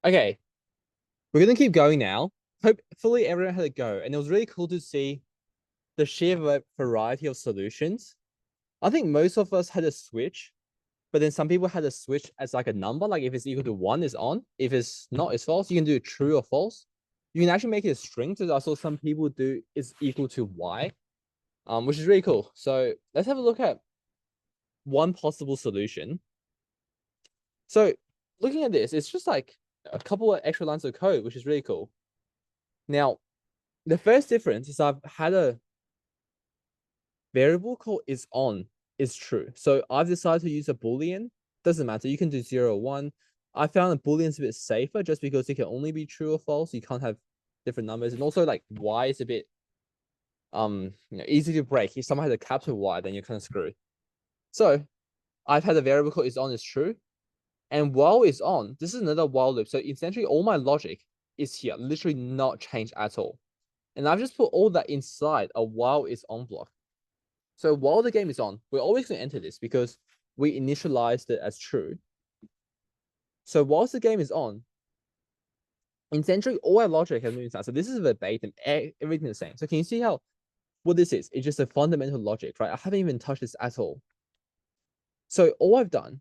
Okay, we're gonna keep going now. Hopefully everyone had a go, and it was really cool to see the sheer variety of solutions. I think most of us had a switch, but then some people had a switch as like a number, like if it's equal to one, it's on. If it's not, it's false. You can do true or false. You can actually make it a string. So also some people do is equal to y, which is really cool. So let's have a look at one possible solution. So looking at this, it's just like a couple of extra lines of code, which is really cool. Now, the first difference is I've had a variable called is on is true. So I've decided to use a Boolean. Doesn't matter. You can do 0 or 1. I found a Boolean's a bit safer just because it can only be true or false. You can't have different numbers. And also like Y is a bit easy to break. If someone has a capital Y, then you're kind of screwed. So I've had a variable called is on is true. And while is on, this is another while loop. So essentially all my logic is here, literally not changed at all. And I've just put all that inside a while is on block. So while the game is on, we're always going to enter this because we initialized it as true. So whilst the game is on, essentially all our logic has been inside. So this is verbatim, everything the same. So can you see how what this is? It's just a fundamental logic, right? I haven't even touched this at all. So all I've done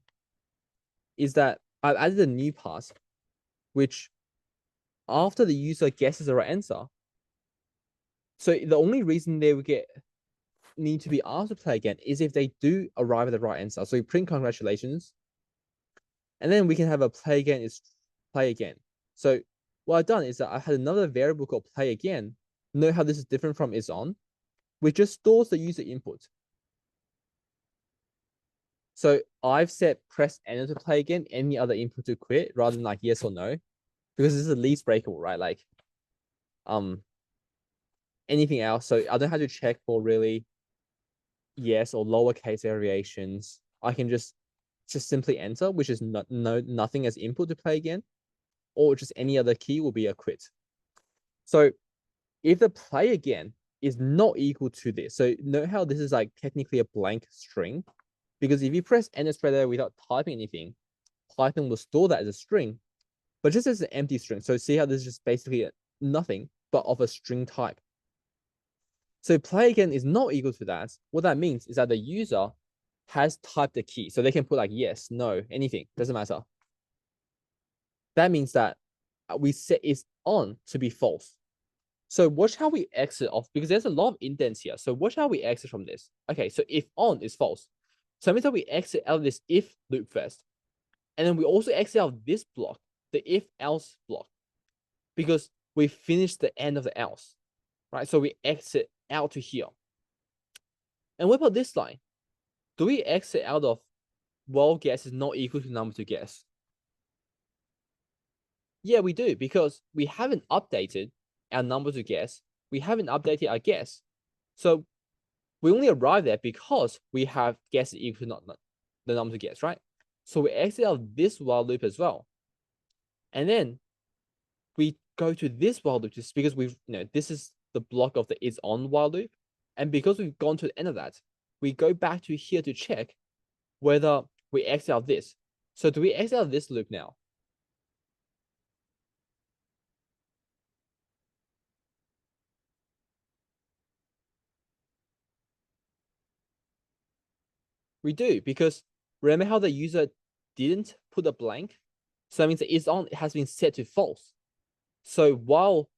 is that I've added a new pass, which after the user guesses the right answer. So the only reason they would need to be asked to play again is if they do arrive at the right answer. So we print congratulations, and then we can have a play again is play again. So what I've done is that I had another variable called play again. Note how this is different from is on, which just stores the user input. So I've set press enter to play again, any other input to quit, rather than like yes or no, because this is the least breakable, right? Like anything else. So I don't have to check for really yes or lowercase variations. I can just simply enter, which is nothing as input to play again, or just any other key will be a quit. So if the play again is not equal to this, so note how this is like technically a blank string, because if you press enter straight away without typing anything, Python will store that as a string, but just as an empty string. So see how this is just basically nothing but of a string type. So play again is not equal to that. What that means is that the user has typed the key. So they can put like yes, no, anything, doesn't matter. That means that we set is on to be false. So watch how we exit off, because there's a lot of indents here. So watch how we exit from this. Okay, so if on is false. So that means that we exit out of this if loop first. And then we also exit out of this block, the if else block, because we finished the end of the else, right? So we exit out to here. And what about this line? Do we exit out of while guess is not equal to number to guess? Yeah, we do, because we haven't updated our number to guess. We haven't updated our guess. So we only arrive there because we have guess equal to not the number to guess, right? So we exit out this while loop as well. And then we go to this while loop just because we've, this is the block of the is on while loop. And because we've gone to the end of that, we go back to here to check whether we exit out this. So do we exit out this loop now? We do, because remember how the user didn't put a blank? So that means the is on has been set to false. So while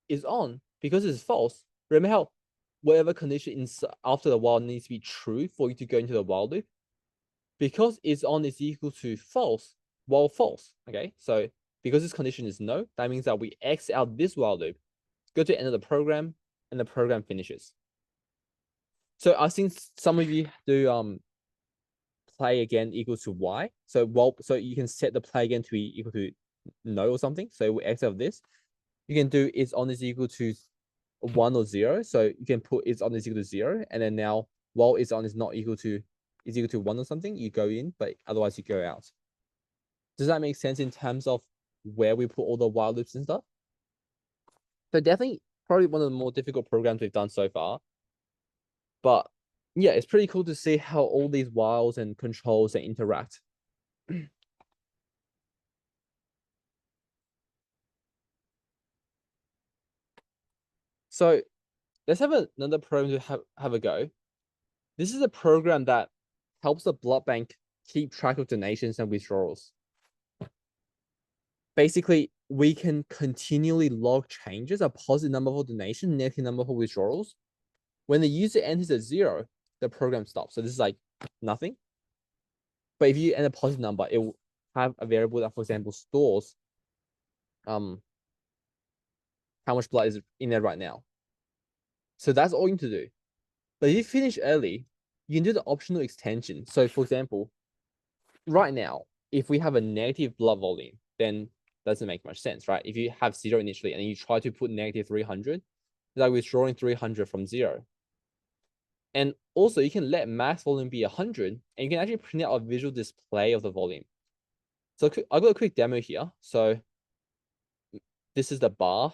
is on, because it's false, remember how whatever condition after the while needs to be true for you to go into the while loop? Because is on is equal to false, while false. Okay, so because this condition is no, that means that we X out this while loop, go to the end of the program, and the program finishes. So I've seen some of you do play again equals to y. So you can set the play again to be equal to no or something. So we X out of this. You can do is on is equal to 1 or 0. So you can put is on is equal to 0. And then now while is on is not equal to is equal to 1 or something, you go in, but otherwise you go out. Does that make sense in terms of where we put all the while loops and stuff? So definitely probably one of the more difficult programs we've done so far. But yeah, it's pretty cool to see how all these whiles and controls they interact. So let's have another program to have a go. This is a program that helps the blood bank keep track of donations and withdrawals. Basically, we can continually log changes, a positive number for donation, negative number for withdrawals. When the user enters a 0, the program stops. So this is like nothing. But if you enter a positive number, it will have a variable that, for example, stores how much blood is in there right now. So that's all you need to do. But if you finish early, you can do the optional extension. So for example, right now, if we have a negative blood volume, then doesn't make much sense, right? If you have 0 initially and you try to put negative 300, it's like withdrawing 300 from 0. And also you can let max volume be 100 and you can actually print out a visual display of the volume. So I've got a quick demo here. So this is the bar.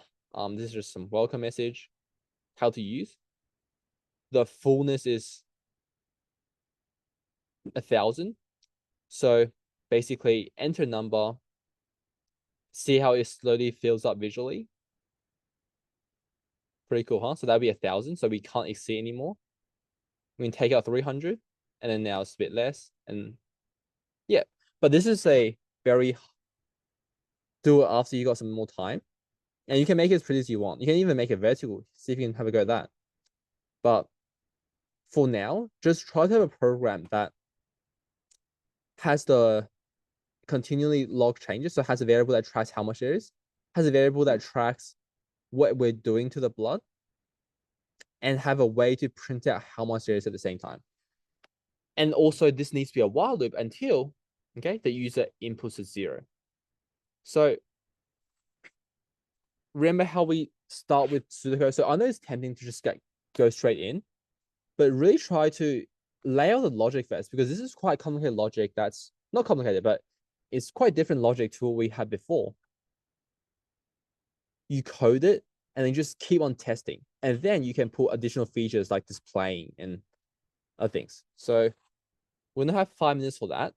This is just some welcome message, how to use. The fullness is 1,000. So basically enter number, see how it slowly fills up visually. Pretty cool, huh? So that'd be 1,000. So we can't exceed anymore. We can take out 300 and then now it's a bit less. And yeah, but this is a very do it after you got some more time. And you can make it as pretty as you want. You can even make it vertical. See if you can have a go at that. But for now, just try to have a program that has the continually log changes. So it has a variable that tracks how much there is, has a variable that tracks what we're doing to the blood, and have a way to print out how much there is at the same time. And also this needs to be a while loop until, okay, the user inputs is 0. So remember how we start with pseudocode? So I know it's tempting to just go straight in, but really try to lay out the logic first, because this is quite complicated logic that's not complicated, but it's quite different logic to what we had before. You code it and then just keep on testing. And then you can put additional features like displaying and other things. So we're gonna have 5 minutes for that.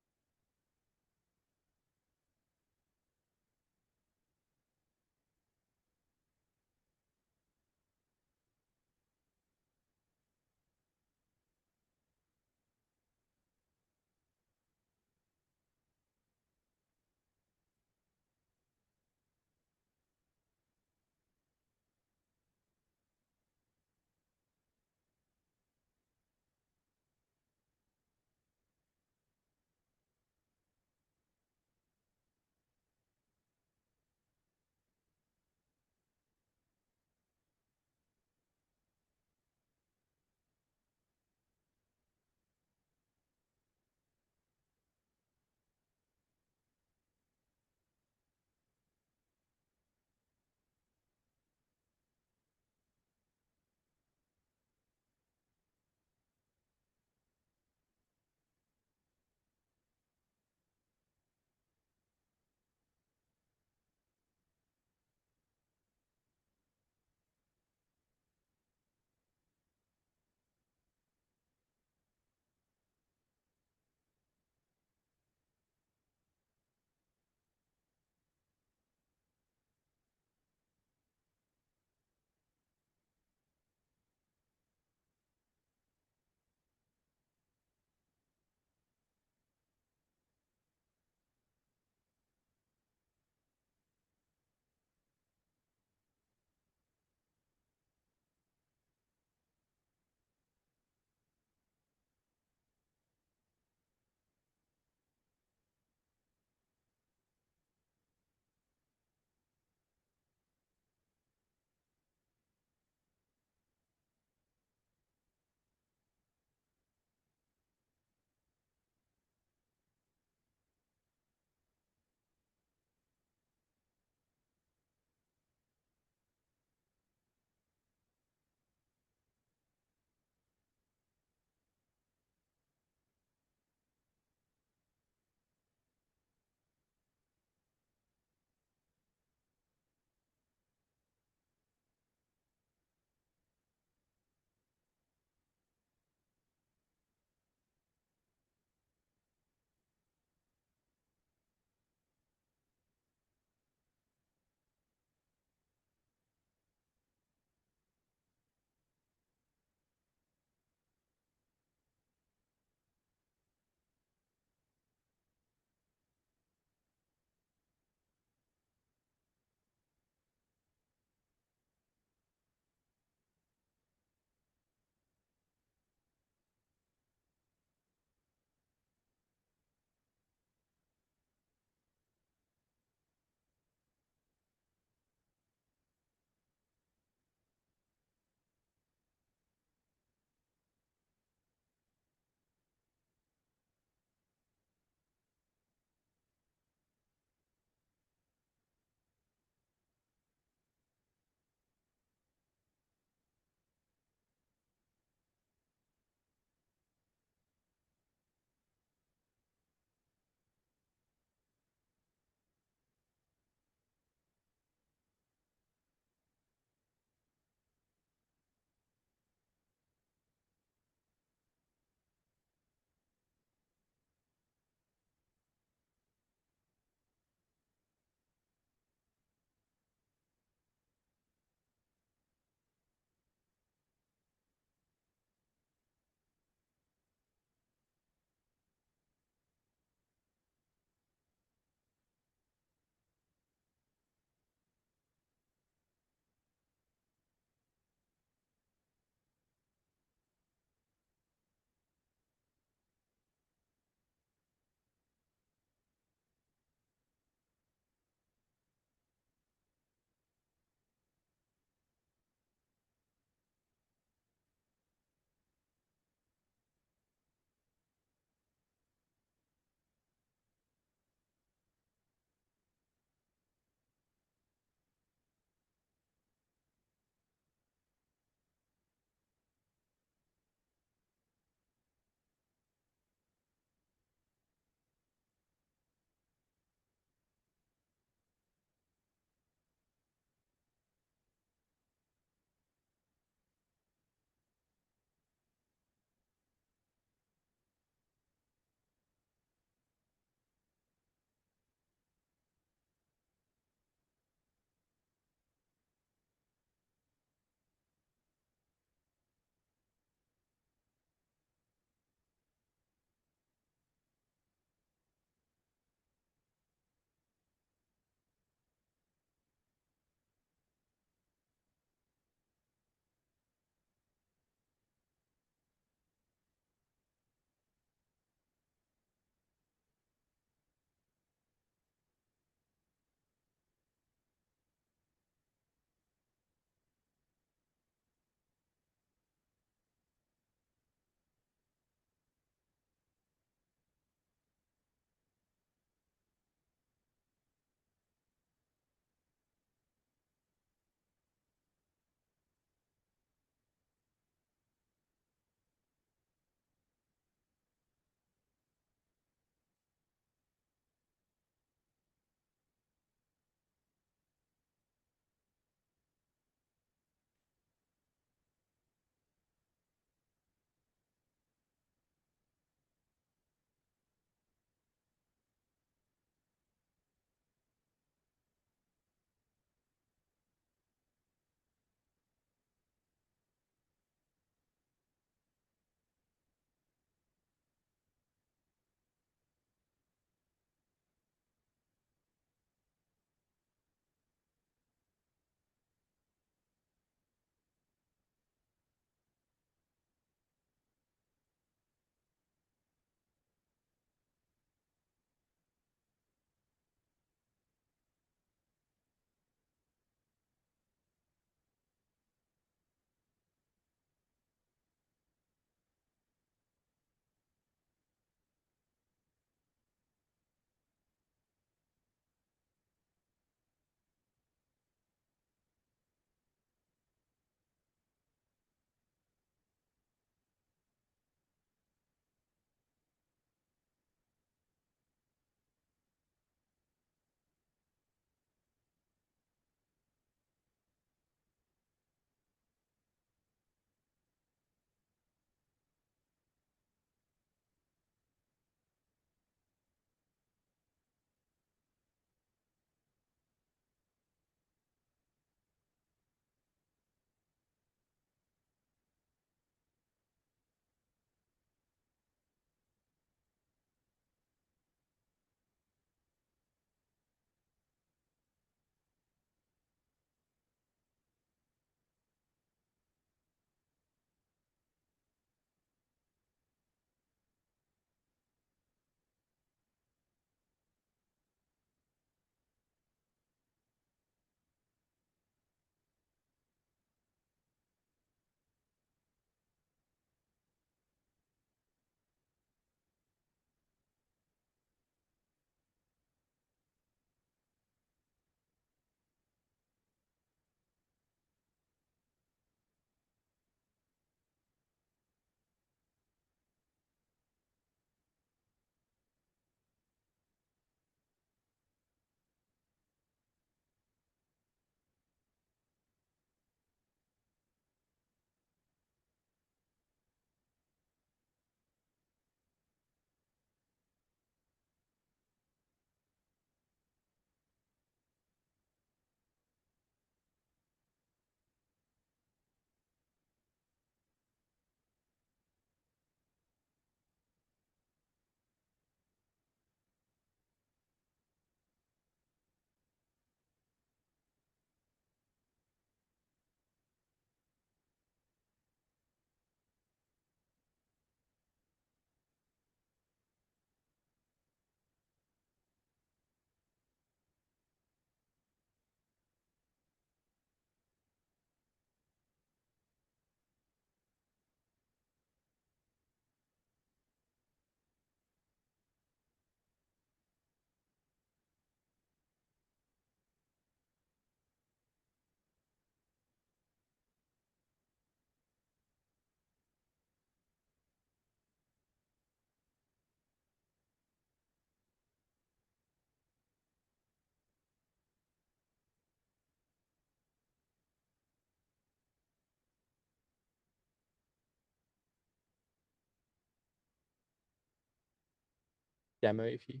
demo if you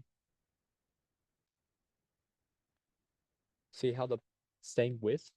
see how the same width.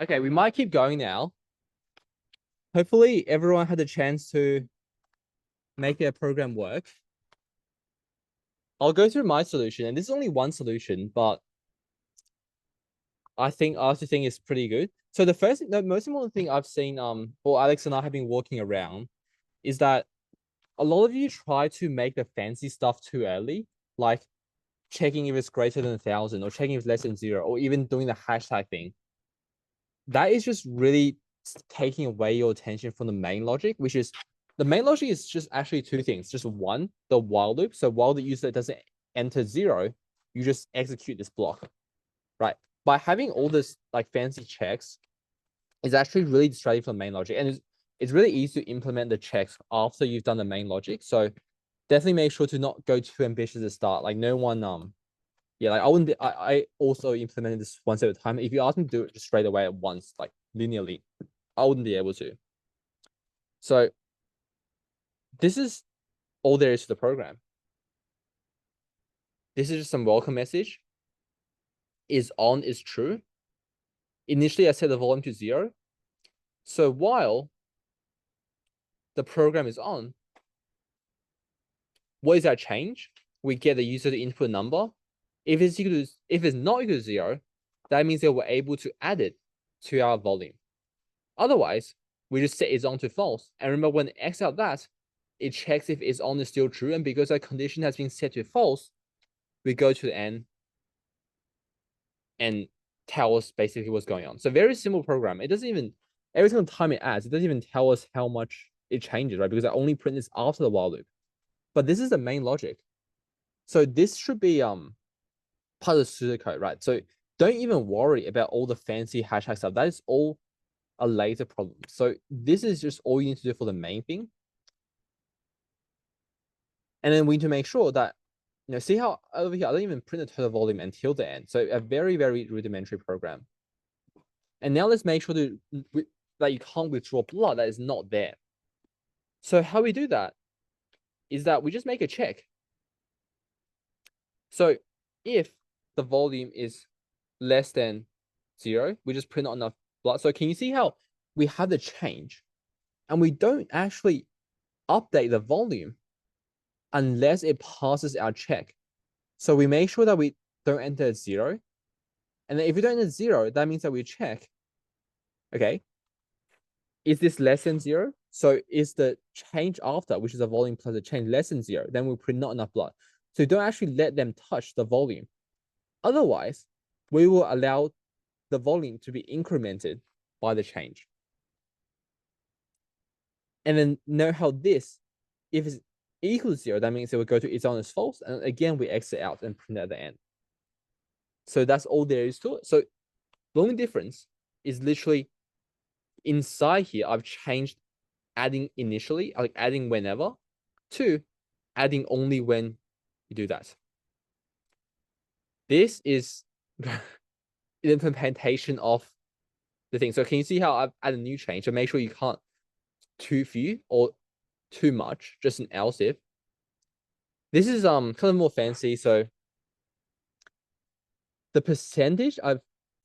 Okay, we might keep going now. Hopefully everyone had a chance to make their program work. I'll go through my solution, and this is only one solution, but I think is pretty good. So the most important thing I've seen, or Alex and I have been walking around, is that a lot of you try to make the fancy stuff too early, like checking if it's greater than 1,000 or checking if it's less than 0, or even doing the hashtag thing. That is just really taking away your attention from the main logic, which is the main logic is just actually two things. Just one, the while loop. So while the user doesn't enter 0, you just execute this block, right? By having all this like fancy checks, is actually really distracting from the main logic, and it's really easy to implement the checks after you've done the main logic. So definitely make sure to not go too ambitious to start. Like no one yeah, like I wouldn't I also implemented this once at a time. If you ask me to do it just straight away at once, like linearly, I wouldn't be able to. So this is all there is to the program. This is just some welcome message. Is on is true. Initially, I set the volume to 0. So while the program is on, what is our change? We get the user to input a number. If it's not equal to 0, that means that we're able to add it to our volume. Otherwise, we just set is on to false. And remember, when it X out that, it checks if is on is still true. And because that condition has been set to false, we go to the end and tell us basically what's going on. So very simple program. It doesn't even, every single time it adds, it doesn't even tell us how much it changes, right? Because I only print this after the while loop. But this is the main logic. So this should be part of the pseudocode, right? So don't even worry about all the fancy hashtag stuff. That is all a later problem. So this is just all you need to do for the main thing. And then we need to make sure that, see how over here, I don't even print the total volume until the end. So a very, very rudimentary program. And now let's make sure that you can't withdraw blood that is not there. So how we do that is that we just make a check. So if the volume is less than 0, we just print not enough blood. So can you see how we have the change and we don't actually update the volume unless it passes our check? So we make sure that we don't enter 0. And then if we don't enter 0, that means that we check, okay, is this less than 0? So is the change after, which is the volume plus the change, less than 0? Then we print not enough blood. So don't actually let them touch the volume. Otherwise, we will allow the volume to be incremented by the change. And then know how this, if it's equal to 0, that means it will go to its on as false. And again, we exit out and print at the end. So that's all there is to it. So the only difference is literally inside here, I've changed adding initially, like adding whenever, to adding only when you do that. This is the implementation of the thing. So can you see how I've added a new change? So make sure you can't too few or too much, just an else if. This is kind of more fancy. So the percentage, I've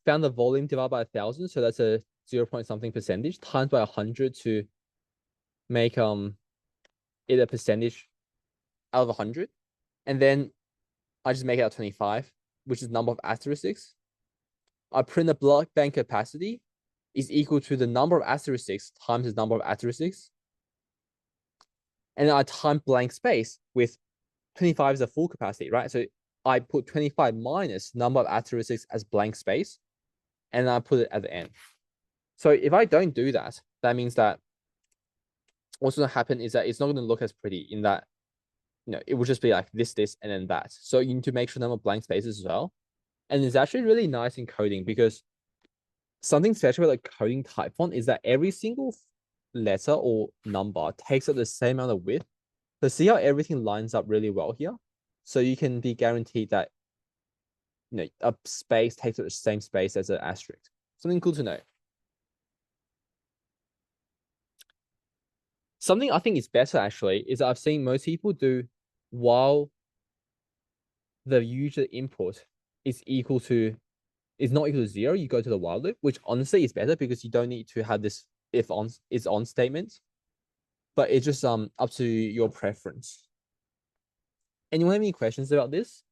found the volume divided by 1,000. So that's a 0 point something percentage times by 100 to make it a percentage out of 100. And then I just make it out 25, which is number of asterisks. I print the block bank capacity is equal to the number of asterisks times the number of asterisks. And then I time blank space with 25 is the full capacity, right? So I put 25 minus number of asterisks as blank space, and I put it at the end. So if I don't do that, that means that what's going to happen is that it's not going to look as pretty in that, it will just be like this, and then that. So you need to make sure number of blank spaces as well. And it's actually really nice in coding because something special about like coding type font is that every single letter or number takes up the same amount of width. So see how everything lines up really well here? So you can be guaranteed that a space takes up the same space as an asterisk. Something cool to know. Something I think is better actually is I've seen most people do while the user input is equal to is not equal to 0, you go to the while loop, which honestly is better because you don't need to have this if on is on statement. But it's just up to your preference. Anyone have any questions about this?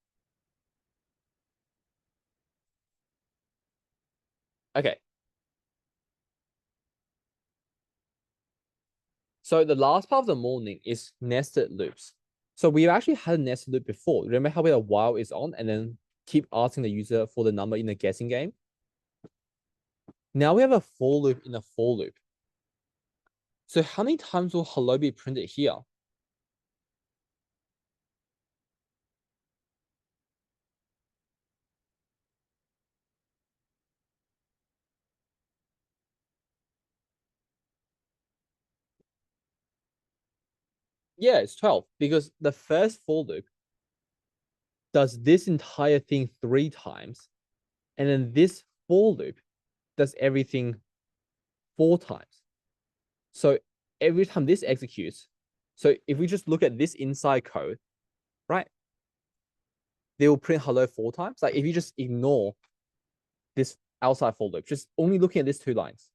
Okay. So the last part of the morning is nested loops. So we've actually had a nested loop before. Remember how we had a while is on and then keep asking the user for the number in the guessing game? Now we have a for loop in a for loop. So how many times will hello be printed here? Yeah, it's 12 because the first for loop does this entire thing 3 times. And then this for loop does everything 4 times. So every time this executes, so if we just look at this inside code, right? They will print hello 4 times. Like if you just ignore this outside for loop, just only looking at these 2 lines,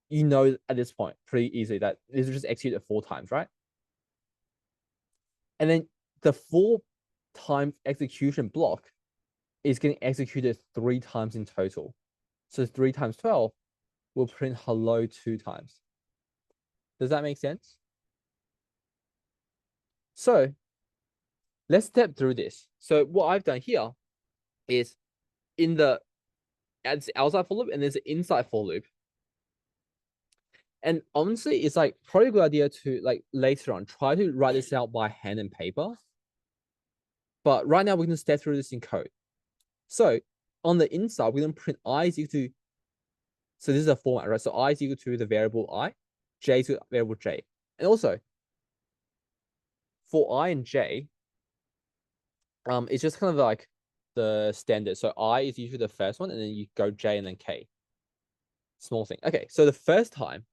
you know at this point pretty easily that this will just execute 4 times, right? And then the 4 times execution block is getting executed 3 times in total. So 3 times 12 will print hello 2 times. Does that make sense? So let's step through this. So what I've done here is in the outside for loop and there's an inside for loop. And honestly, it's like probably a good idea to like later on try to write this out by hand and paper. But right now we're going to step through this in code. So on the inside, we're going to print I is equal to, so this is a format, right? So I is equal to the variable I, J to the variable J. And also for I and J, it's just kind of like the standard. So I is usually the first one, and then you go J and then K. Small thing. Okay, so the first time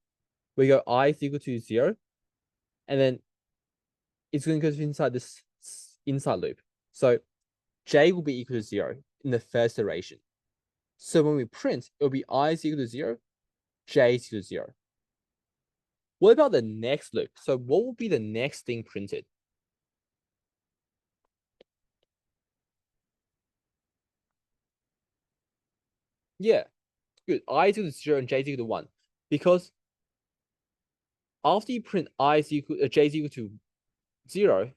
we go I is equal to 0, and then it's going to go inside this inside loop. So J will be equal to 0 in the first iteration. So when we print, it'll be I is equal to 0, J is equal to 0. What about the next loop? So what will be the next thing printed? Yeah, good. I is equal to 0 and J is equal to 1. Because after you print I is equal, J is equal to 0,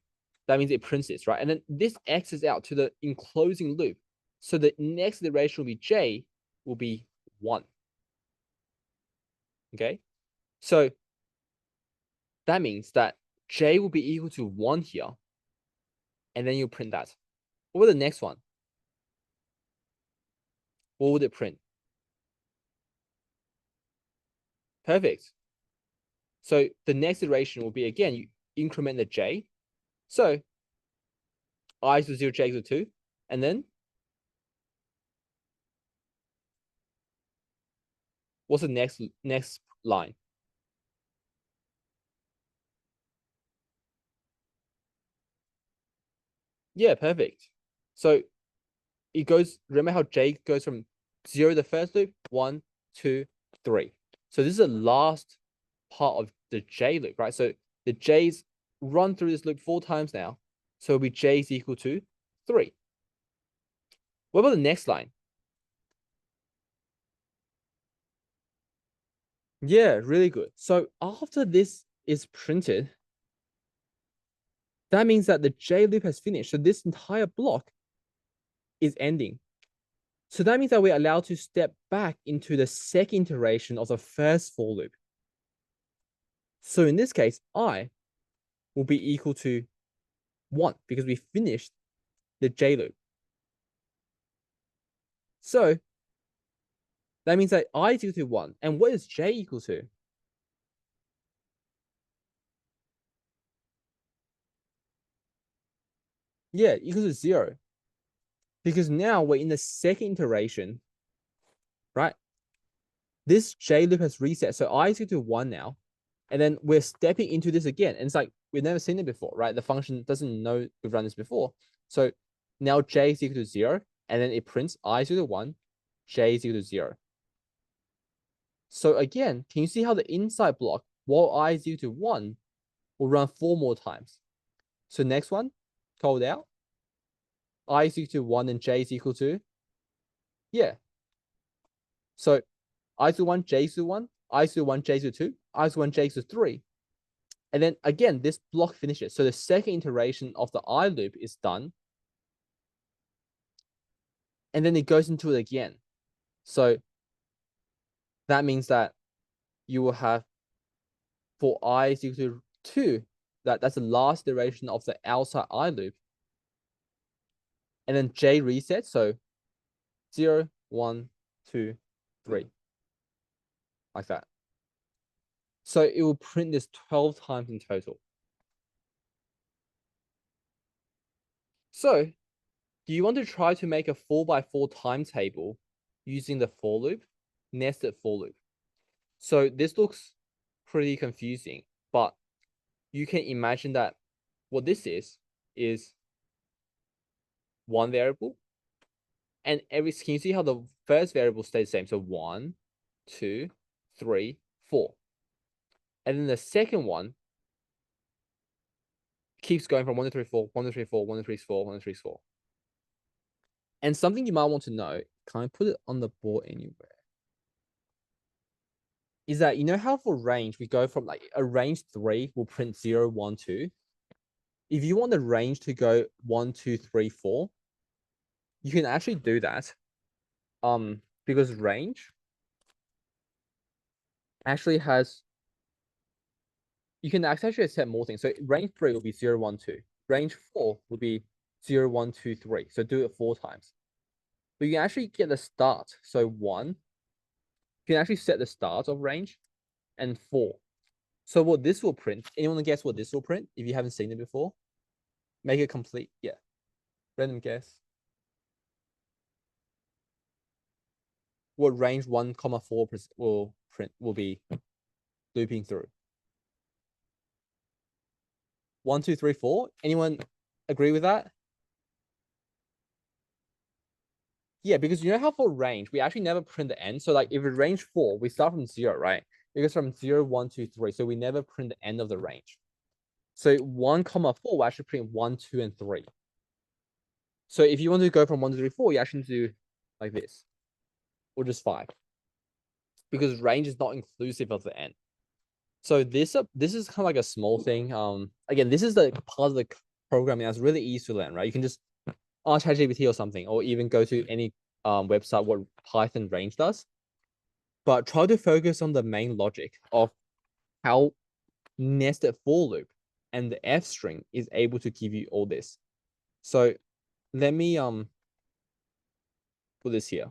that means it prints this, right? And then this X's out to the enclosing loop. So the next iteration will be J will be 1. Okay? So that means that J will be equal to 1 here. And then you print that. What about the next one? What would it print? Perfect. So the next iteration will be, again, you increment the J. So I is to 0, J is to 2. And then what's the next line? Yeah, perfect. So it goes, remember how J goes from 0 the first loop, 1, 2, 3. So this is the last part of the J loop, right? So the J's run through this loop 4 times now. So it'll be J is equal to 3. What about the next line? Yeah, really good. So after this is printed, that means that the J loop has finished. So this entire block is ending. So that means that we're allowed to step back into the second iteration of the first for loop. So in this case, I will be equal to 1 because we finished the J loop. So that means that I is equal to 1. And what is J equal to? Yeah, equal to 0. Because now we're in the second iteration, right? This J loop has reset. So I is equal to 1 now. And then we're stepping into this again. And it's like, we've never seen it before, right? The function doesn't know we've run this before. So now J is equal to 0. And then it prints I is equal to 1. j is equal to 0. So again, can you see how the inside block, while I is equal to 1, will run 4 more times? So next one, called out. I is equal to 1 and j is equal to, yeah. So I is equal to 1, j is equal to 1, I is equal to 1, j is equal to 2, I is equal to 1, j is equal to 3. And then again, this block finishes. So the second iteration of the I loop is done. And then it goes into it again. So that means that you will have for I is equal to 2, that's the last iteration of the outside I loop. And then j resets. So 0, 1, 2, 3. Like that. So it will print this 12 times in total. So do you want to try to make a 4x4 timetable using the for loop, nested for loop? So this looks pretty confusing, but you can imagine that what this is one variable, and can you see how the first variable stays the same? So 1, 2, 3, 4. And then the second one keeps going from 1 to 3, 4, 1 to 3, 4, 1 to 3, 4, 1 to 3, 4. And something you might want to know, can I put it on the board anywhere? Is that, you know how for range, we go from like a range 3 will print 0, 1, 2. If you want the range to go 1, 2, 3, 4, you can actually do that. Because range actually has, you can actually set more things. So range 3 will be 0, 1, 2. Range 4 will be 0, 1, 2, 3. So do it 4 times. But you can actually get the start. So 1, you can actually set the start of range, and 4. So what this will print, anyone guess what this will print if you haven't seen it before? Make it complete. Yeah. Random guess. What range 1, 4 will print, will be looping through? 1, 2, 3, 4. Anyone agree with that? Yeah, because you know how for range, we actually never print the end. So like if it's range 4, we start from 0, right? It goes from 0, 1, 2, 3. So we never print the end of the range. So 1, 4 will actually print 1, 2, and 3. So if you want to go from 1 to 3, 4, you actually need to do like this, or just 5. Because range is not inclusive of the end. So this is kind of like a small thing. Again, this is the part of the programming that's really easy to learn, right? You can just ask ChatGPT or something, or even go to any website what Python range does. But try to focus on the main logic of how nested for loop and the F string is able to give you all this. So let me put this here.